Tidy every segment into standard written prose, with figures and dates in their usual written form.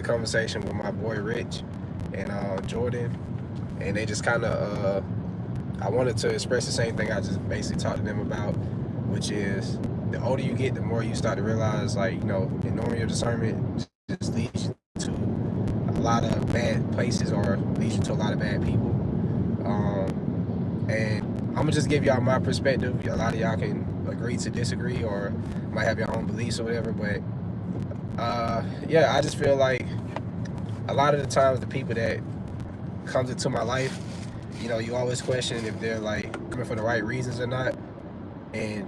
conversation with my boy Rich and Jordan, and they just kind of, I wanted to express the same thing I just basically talked to them about, which is the older you get, the more you start to realize, like, ignoring your discernment just leads you to a lot of bad places or leads you to a lot of bad people. And I'm gonna just give y'all my perspective. A lot of y'all can agree to disagree or might have your own beliefs or whatever, but yeah, I just feel like a lot of the times the people that comes into my life, you always question if they're like coming for the right reasons or not. And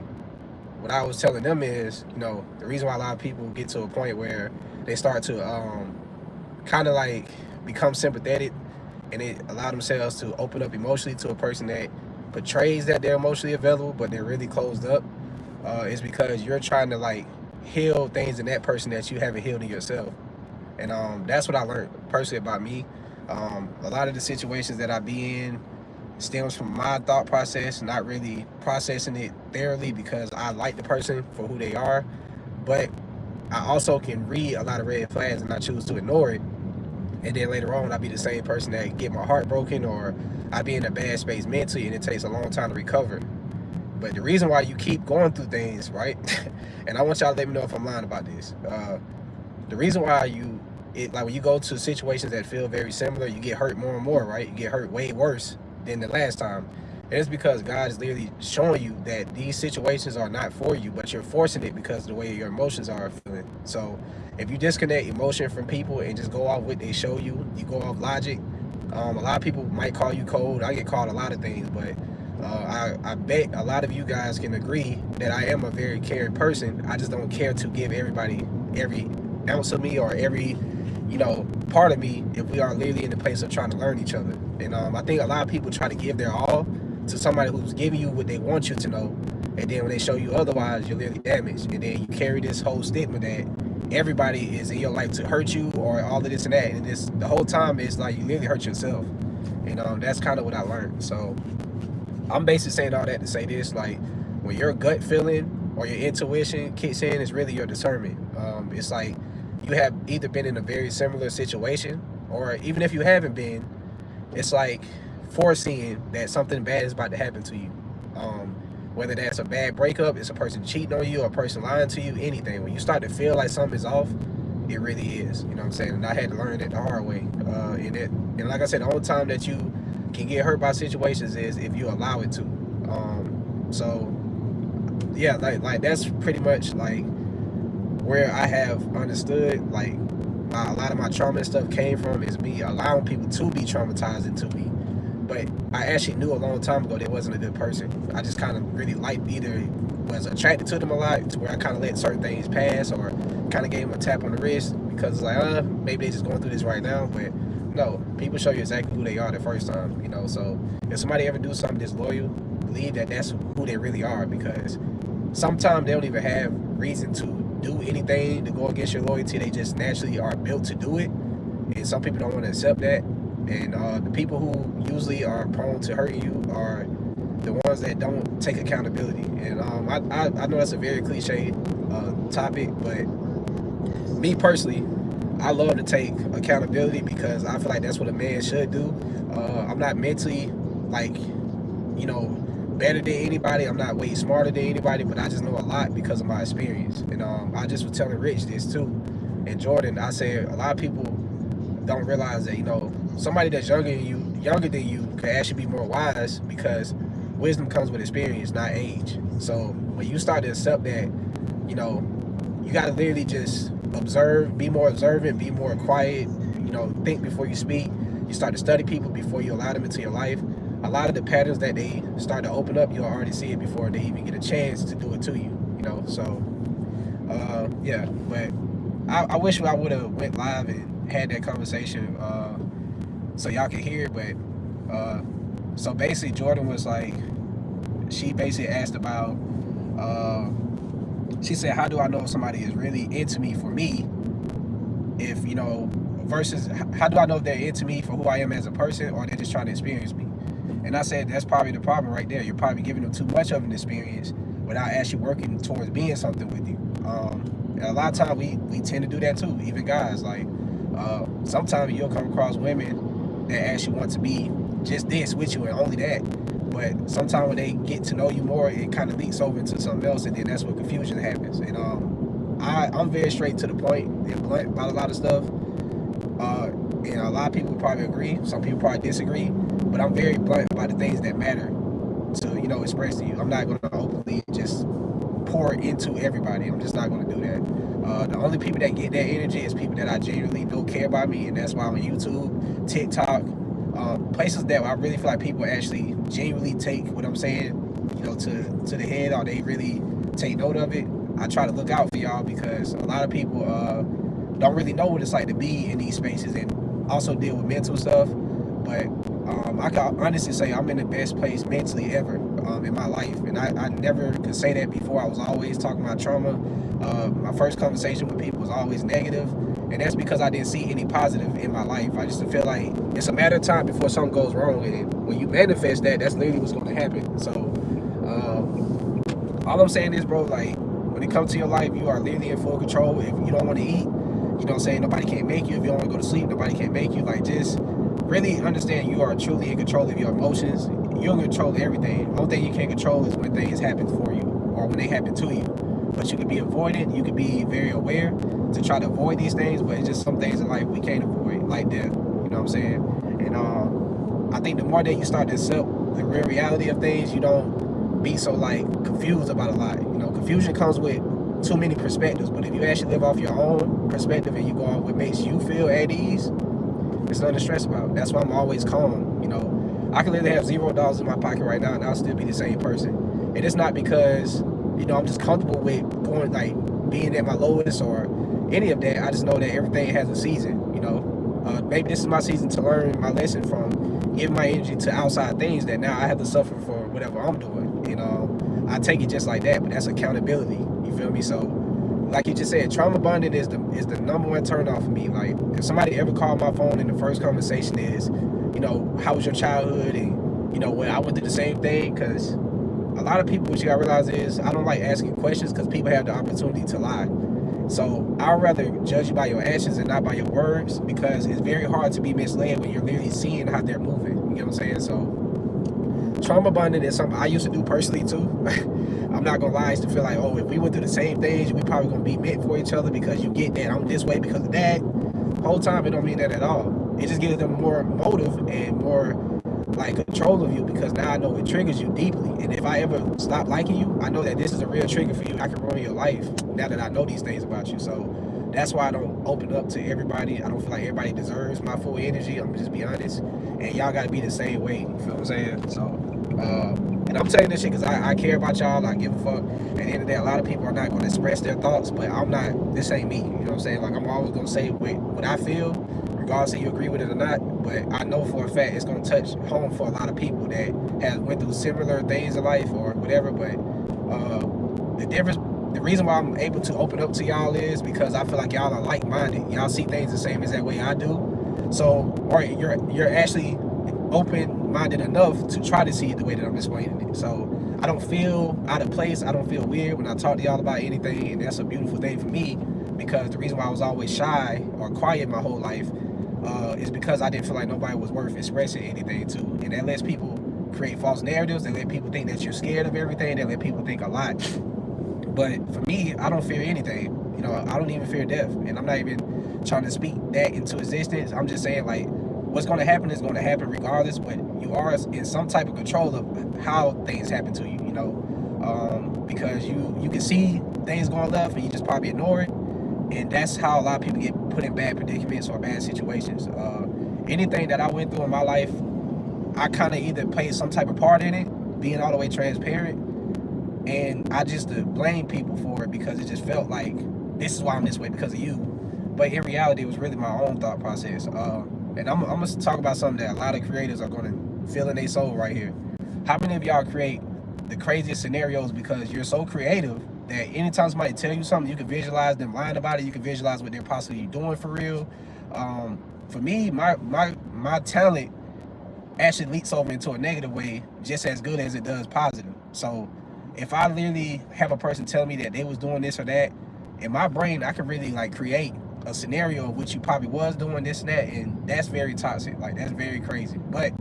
what I was telling them is, the reason why a lot of people get to a point where they start to kind of like become sympathetic and they allow themselves to open up emotionally to a person that portrays that they're emotionally available, but they're really closed up, is because you're trying to like heal things in that person that you haven't healed in yourself. And that's what I learned personally about me. A lot of the situations that I be in stems from my thought process, not really processing it thoroughly because I like the person for who they are, but I also can read a lot of red flags and I choose to ignore it. And then later on, I'll be the same person that get my heart broken or I be in a bad space mentally and it takes a long time to recover. But the reason why you keep going through things, right? And I want y'all to let me know if I'm lying about this. The reason why like when you go to situations that feel very similar, you get hurt more and more, right? You get hurt way worse than the last time. And it's because God is literally showing you that these situations are not for you, but you're forcing it because of the way your emotions are feeling. So if you disconnect emotion from people and just go off what they show you, you go off logic. A lot of people might call you cold. I get called a lot of things, but I bet a lot of you guys can agree that I am a very caring person. I just don't care to give everybody every ounce of me or every part of me if we are literally in the place of trying to learn each other. And I think a lot of people try to give their all to somebody who's giving you what they want you to know, and then when they show you otherwise, you're literally damaged. And then you carry this whole stigma that everybody is in your life to hurt you or all of this and that. And the whole time it's like you literally hurt yourself. And that's kind of what I learned. So I'm basically saying all that to say this: like, when your gut feeling or your intuition kicks in, it's really your discernment. It's like you have either been in a very similar situation, or even if you haven't been, it's like foreseeing that something bad is about to happen to you. Whether that's a bad breakup, it's a person cheating on you, or a person lying to you, anything. When you start to feel like something is off, it really is. You know what I'm saying? And I had to learn it the hard way. And like I said, the only time that you can get hurt by situations is if you allow it to. So yeah, like that's pretty much like where I have understood like a lot of my trauma and stuff came from, is me allowing people to be traumatized into me. But I actually knew a long time ago they wasn't a good person. I just kind of really liked, either was attracted to them a lot, to where I kind of let certain things pass, or kind of gave them a tap on the wrist because it's like, maybe they just going through this right now. But no, people show you exactly who they are the first time, So if somebody ever do something disloyal, believe that that's who they really are, because sometimes they don't even have reason to do anything to go against your loyalty. They just naturally are built to do it, and some people don't want to accept that. And the people who usually are prone to hurting you are the ones that don't take accountability. And I know that's a very cliche topic, but me personally, I love to take accountability because I feel like that's what a man should do. I'm not mentally like better than anybody. I'm not way smarter than anybody, but I just know a lot because of my experience. And I just was telling Rich this too, and Jordan. I said a lot of people don't realize that somebody that's younger than you could actually be more wise, because wisdom comes with experience, not age. So when you start to accept that, you got to literally just observe, be more observant, be more quiet. Think before you speak. You start to study people before you allow them into your life. A lot of the patterns that they start to open up, you'll already see it before they even get a chance to do it to you. So yeah. But I wish I would have went live and had that conversation so y'all can hear it. But so basically, Jordan was like, she basically asked about, she said, how do I know if somebody is really into me for me? If versus how do I know if they're into me for who I am as a person, or they're just trying to experience me? And I said that's probably the problem right there. You're probably giving them too much of an experience without actually working towards being something with you. And a lot of times we tend to do that too, even guys. Like Sometimes you'll come across women that actually want to be just this with you and only that. But sometimes when they get to know you more, it kind of leaks over into something else, and then that's where confusion happens. And I'm very straight to the point and blunt about a lot of stuff. And a lot of people probably agree. Some people probably disagree. But I'm very blunt about the things that matter to, express to you. I'm not going to openly just pour into everybody. I'm just not going to do that. The only people that get that energy is people that I genuinely know care about me, and that's why I'm on YouTube, TikTok, places that I really feel like people actually genuinely take what I'm saying, to the head, or they really take note of it. I try to look out for y'all because a lot of people don't really know what it's like to be in these spaces and also deal with mental stuff. But I can honestly say I'm in the best place mentally ever in my life, and I never could say that before. I was always talking about trauma. My first conversation with people was always negative, and that's because I didn't see any positive in my life. I just feel like it's a matter of time before something goes wrong, and when you manifest that, that's literally what's going to happen. So all I'm saying is, bro, like, when it comes to your life, you are literally in full control. If you don't want to eat, nobody can't make you. If you don't want to go to sleep, nobody can make you. Like, just really understand you are truly in control of your emotions. You're in control of everything. The only thing you can't control is when things happen for you or when they happen to you. But you can be avoidant. You can be very aware to try to avoid these things. But it's just some things in life we can't avoid, like death. You know what I'm saying? And I think the more that you start to accept the real reality of things, you don't be so confused about a lot. Confusion comes with too many perspectives. But if you actually live off your own perspective and you go on what makes you feel at ease, there's nothing to stress about. That's why I'm always calm. I can literally have $0 in my pocket right now and I'll still be the same person. And it's not because, I'm just comfortable with going, being at my lowest or any of that. I just know that everything has a season, Maybe this is my season to learn my lesson from giving my energy to outside things that now I have to suffer for whatever I'm doing. I take it just like that, but that's accountability. You feel me? So, like you just said, trauma bonding is the number one turn off for me. Like, if somebody ever called my phone and the first conversation is, how was your childhood? And, I went through the same thing. Because a lot of people, what you gotta realize is, I don't like asking questions because people have the opportunity to lie. So I'd rather judge you by your actions and not by your words, because it's very hard to be misled when you're literally seeing how they're moving. You know what I'm saying? So trauma bonding is something I used to do personally too. I'm not gonna lie, I used to feel like, if we went through the same things, we probably gonna be meant for each other because you get that I'm this way because of that. Whole time it don't mean that at all. It just gives them more motive and more control of you, because now I know it triggers you deeply. And if I ever stop liking you, I know that this is a real trigger for you. I can ruin your life now that I know these things about you. So that's why I don't open up to everybody. I don't feel like everybody deserves my full energy. I'm just be honest. And y'all gotta be the same way. You feel what I'm saying? So and I'm telling this shit because I care about y'all. I give a fuck. At the end of the day, a lot of people are not going to express their thoughts, but I'm not. This ain't me. You know what I'm saying? I'm always going to say what I feel, regardless if you agree with it or not. But I know for a fact it's going to touch home for a lot of people that have went through similar things in life or whatever. But the reason why I'm able to open up to y'all is because I feel like y'all are like-minded. Y'all see things the same as that way I do. So, or you're actually open-minded enough to try to see it the way that I'm explaining it. So I don't feel out of place. I don't feel weird when I talk to y'all about anything, and that's a beautiful thing for me, because the reason why I was always shy or quiet my whole life is because I didn't feel like nobody was worth expressing anything to. And that lets people create false narratives. They let people think that you're scared of everything. They let people think a lot. But for me, I don't fear anything. I don't even fear death. And I'm not even trying to speak that into existence. I'm just saying, what's going to happen is going to happen regardless, but you are in some type of control of how things happen to you, because you can see things going left and you just probably ignore it. And that's how a lot of people get put in bad predicaments or bad situations. Anything that I went through in my life, I kind of either played some type of part in it, being all the way transparent, and I just blame people for it because it just felt like this is why I'm this way because of you. But in reality, it was really my own thought process. And I'm going to talk about something that a lot of creators are going to feel in their soul right here. How many of y'all create the craziest scenarios because you're so creative that anytime somebody tell you something, you can visualize them lying about it, you can visualize what they're possibly doing for real? For me, my talent actually leaks over into a negative way just as good as it does positive. So if I literally have a person tell me that they was doing this or that, in my brain, I can really create a scenario of which you probably was doing this and that, and that's very toxic. Like, that's very crazy. But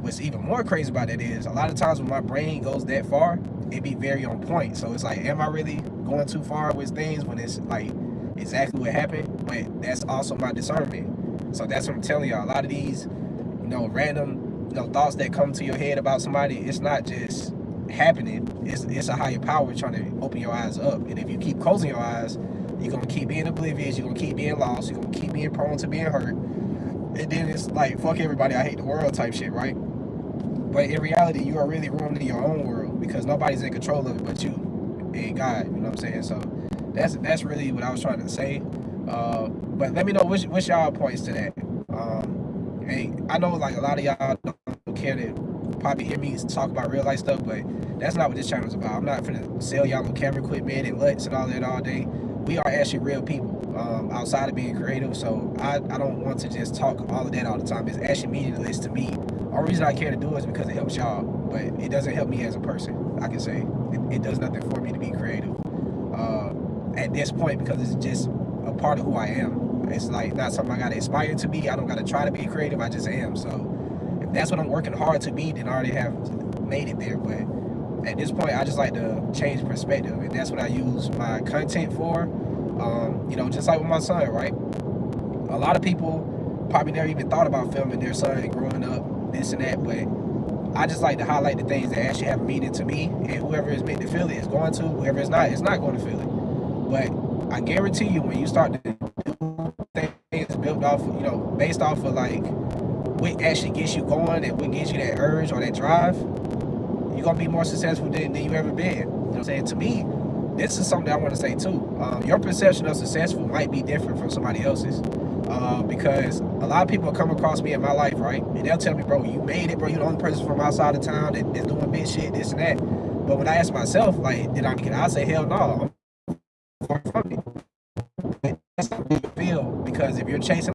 what's even more crazy about it is a lot of times when my brain goes that far, it be very on point. So it's like, am I really going too far with things when it's like exactly what happened? But that's also my discernment. So that's what I'm telling y'all. A lot of these, random, thoughts that come to your head about somebody, it's not just happening. It's a higher power trying to open your eyes up. And if you keep closing your eyes, you're gonna keep being oblivious. You're gonna keep being lost. You're gonna keep being prone to being hurt. And then it's like, fuck everybody, I hate the world type shit, right? But in reality, you are really ruining your own world because nobody's in control of it but you and God. You know what I'm saying? So that's really what I was trying to say. But let me know what's y'all points to that. Hey, I know like a lot of y'all don't care to probably hear me talk about real life stuff, but that's not what this channel is about. I'm not finna sell y'all no camera equipment and Luts and all that all day. We are actually real people outside of being creative, so I don't want to just talk all of that all the time. It's actually meaningless to me. The only reason I care to do it is because it helps y'all, but it doesn't help me as a person. I can say it does nothing for me to be creative at this point, because it's just a part of who I am. It's like not something I gotta aspire to be. I don't gotta try to be creative. I just am. So if that's what I'm working hard to be, then I already have made it there. But at this point, I just like to change perspective, and that's what I use my content for. Just like with my son, right? A lot of people probably never even thought about filming their son growing up, this and that, but I just like to highlight the things that actually have meaning to me, and whoever is meant to feel it is going to, whoever is not, is not going to feel it. But I guarantee you, when you start to do things built off, based off of like what actually gets you going and what gives you that urge or that drive, you're gonna be more successful than you ever been. You know what I'm saying? To me, this is something I want to say too. Your perception of successful might be different from somebody else's. Because a lot of people come across me in my life, right? And they'll tell me, bro, you made it, bro. You're the only person from outside of town that's doing big shit, this and that. But when I ask myself, like, did I make it? I say, hell no. I'm far from it. That's not how you feel, because if you're chasing